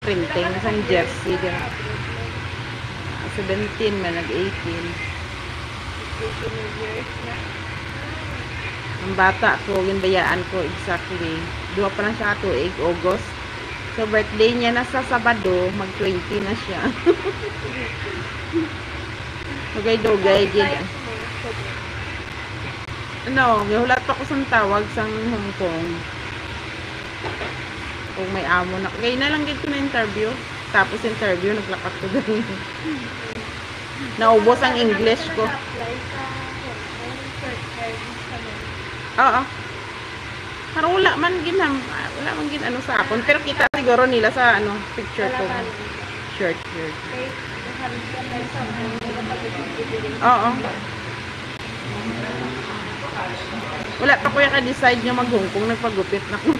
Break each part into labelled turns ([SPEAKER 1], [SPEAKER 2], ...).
[SPEAKER 1] printing, isang jersey. 17 man, nag-18. Ang bata ko, yung bayaan ko, exactly. Duwa pa lang siya ito, August. So, birthday niya na sa Sabado, mag-20 na siya. Dugay-dugay, gid. Ano, hulat pa ko sa tawag sa Hong Kong. Kung may amo na. Kaya na lang gid ko na interview. Tapos interview, naglakas ko doon. Naubos ang English ko. Oo. Parang wala man gin ano sa akon. Pero kita siguro nila sa ano, picture ko. Shirt. Oo. Wala pa ko yung ka-decide nyo mag-Hong Kong. Nagpagupit na ko.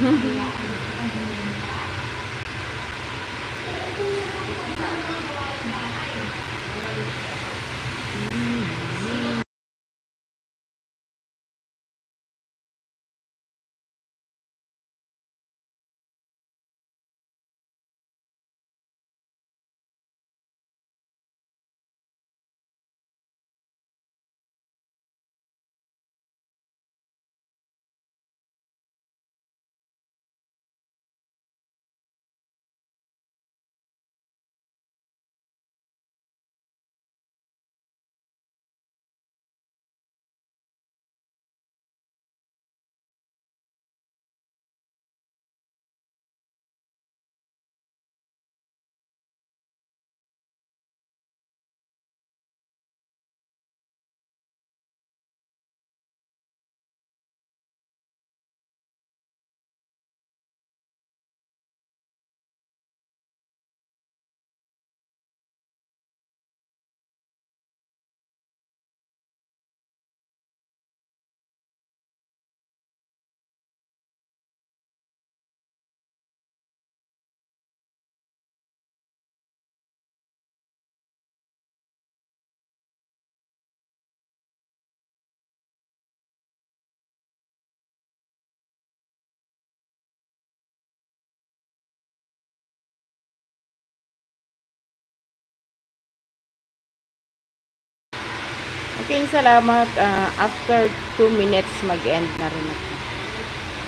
[SPEAKER 1] Okay, salamat. After 2 minutes, mag-end na rin ako.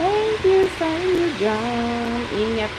[SPEAKER 1] Thank you sa inyo dyan. Ingat.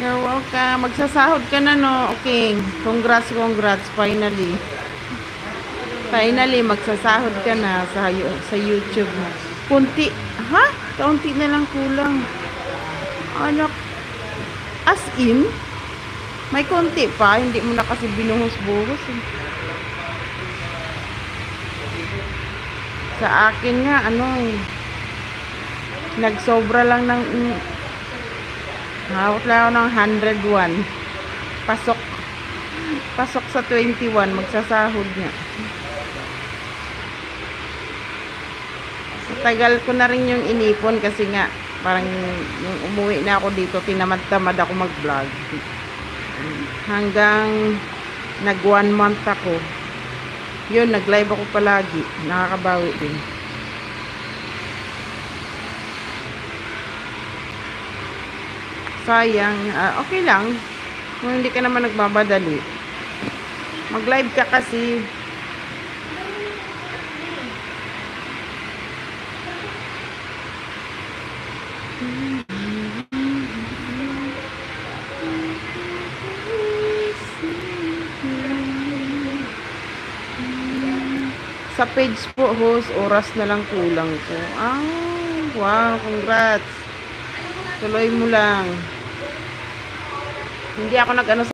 [SPEAKER 1] You're welcome. Magsasahod ka na, no? Okay. Congrats. Finally. Finally, magsasahod ka na sa YouTube. Kunti. Ha? Kaunti na lang kulang. Anak. As in? May konti pa. Hindi mo na kasi binuhos-buhos. Sa akin nga, nagsobra lang ng hawak lang ako ng 101. Pasok sa 21. Magsasahod nga. Tagal ko na rin yung inipon kasi nga parang yung umuwi na ako dito, tinamad-tamad ako mag-vlog. Hanggang nag 1 month ako. Yun, nag-live ako palagi. Nakakabawi din. Sayang. Okay lang. Kung hindi ka naman nagbabadali. Mag-live ka kasi. Sa page po, host, oras na lang kulang ko. Wow, congrats. Tuloy mo lang. Hindi ako nag-ano